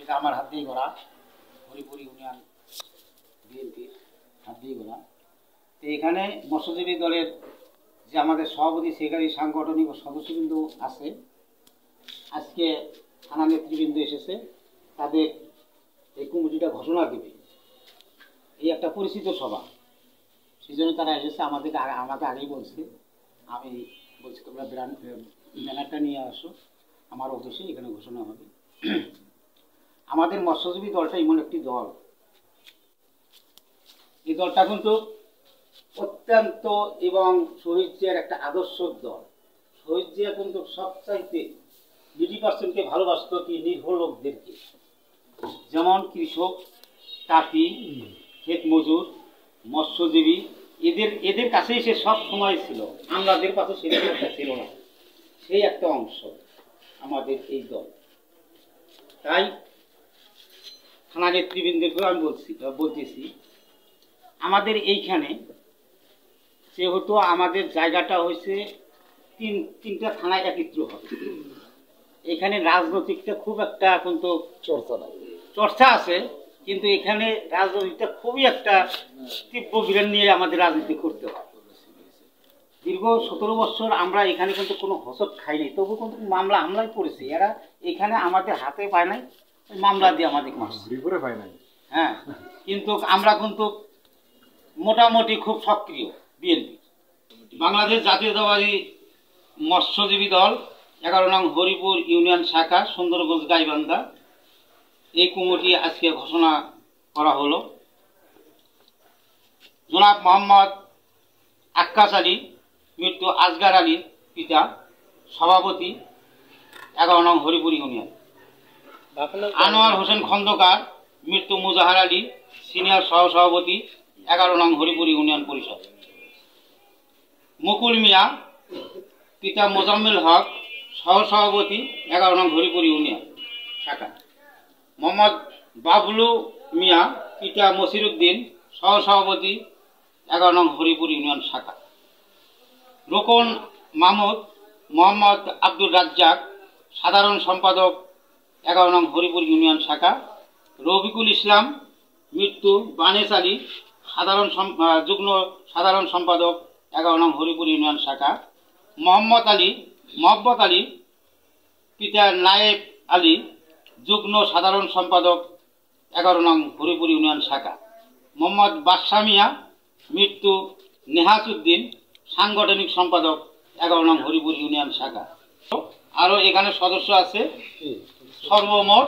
এটা আমার হাত দিয়ে করা, হরিপুর ইউনিয়ন বিএনপির হাত দিয়ে করা। তো এখানে মৎস্যজীবী দলের যে আমাদের সভাপতি সেক্রেটারি সাংগঠনিক সদস্যবৃন্দ আছে, আজকে থানা নেতৃবৃন্দ এসেছে, তাদের এই কমিটিটা ঘোষণা দেবে, এই একটা পরিচিত সভা, সেই জন্য তারা এসেছে। আমাকে আগেই বলছে, আমি বলছি তোমরা ব্যানারটা নিয়ে আসো আমার অফিসে, এখানে ঘোষণা হবে। আমাদের মৎস্যজীবী দলটা এমন একটি দল, এই দলটা কিন্তু অত্যন্ত এবং শহীদের একটা আদর্শ দল। শহীদ জিয়া কিন্তু সবচাইতে 80%কে ভালোবাসত কি নির্ভর লোকদেরকে, যেমন কৃষক, তাঁতি, ক্ষেত মজুর, মৎস্যজীবী, এদের কাছেই সে সব সময় ছিল, আমাদের কাছে সেরকম একটা ছিল না। সেই একটা অংশ আমাদের এই দল। তাই থানা নেতৃবৃন্দকেও আমি বলতেছি আমাদের এইখানে যেহেতু আমাদের জায়গাটা হয়েছে তিনটা থানায় একত্র হবে, এখানে রাজনৈতিকটা খুব একটা কিন্তু চর্চা আছে, কিন্তু এখানে রাজনৈতিকটা খুবই একটা তীব্র বিরান নিয়ে আমাদের রাজনীতি করতে হয়। দীর্ঘ 17 বছর আমরা এখানে কিন্তু কোনো হোঁচট খাই নাই, তবু কিন্তু মামলা হামলায় পড়েছি। এরা এখানে আমাদের হাতে পায় নাই, মামলা দিয়ে আমাদের পায় নাই। হ্যাঁ, কিন্তু আমরা কিন্তু মোটামুটি খুব সক্রিয় বিএনপি। বাংলাদেশ জাতীয়তাবাদী মৎস্যজীবী দল 11 নং হরিপুর ইউনিয়ন শাখা, সুন্দরগঞ্জ গাইবান্ধা, এই কমিটি আজকে ঘোষণা করা হলো। জনাব মোহাম্মদ আক্কাস আলী মৃত্যু আসগার আলীর পিতা, সভাপতি 11 নং হরিপুর ইউনিয়ন। আনোয়ার হোসেন খন্দকার মৃত্যু মুজাহার আলী, সিনিয়র সহসভাপতি 11 নং হরিপুর ইউনিয়ন পরিষদ। মুকুল মিয়া পিতা মোজাম্মেল হক, সহসভাপতি 11 নং হরিপুর ইউনিয়ন শাখা। মোহাম্মদ বাবলু মিয়া পিতা মসিরুদ্দিন, সহসভাপতি 11 নং হরিপুর ইউনিয়ন শাখা। রোকন মাহমুদ মোহাম্মদ আব্দুর রাজ্জাক, সাধারণ সম্পাদক 11 নং হরিপুর ইউনিয়ন শাখা। রফিকুল ইসলাম মৃত্যু বানেস আলী, যুগ্ম সাধারণ সম্পাদক 11 নং হরিপুর ইউনিয়ন শাখা। মোহাম্মদ আলী পিতা নায়েব আলী, যুগ্ম সাধারণ সম্পাদক 11 নং হরিপুর ইউনিয়ন শাখা। মোহাম্মদ বাদশা মিয়া মৃত্যু নেহাসউদ্দিন, সাংগঠনিক সম্পাদক 11 নং হরিপুর ইউনিয়ন শাখা। আরও এখানে সদস্য আছে সর্বমোট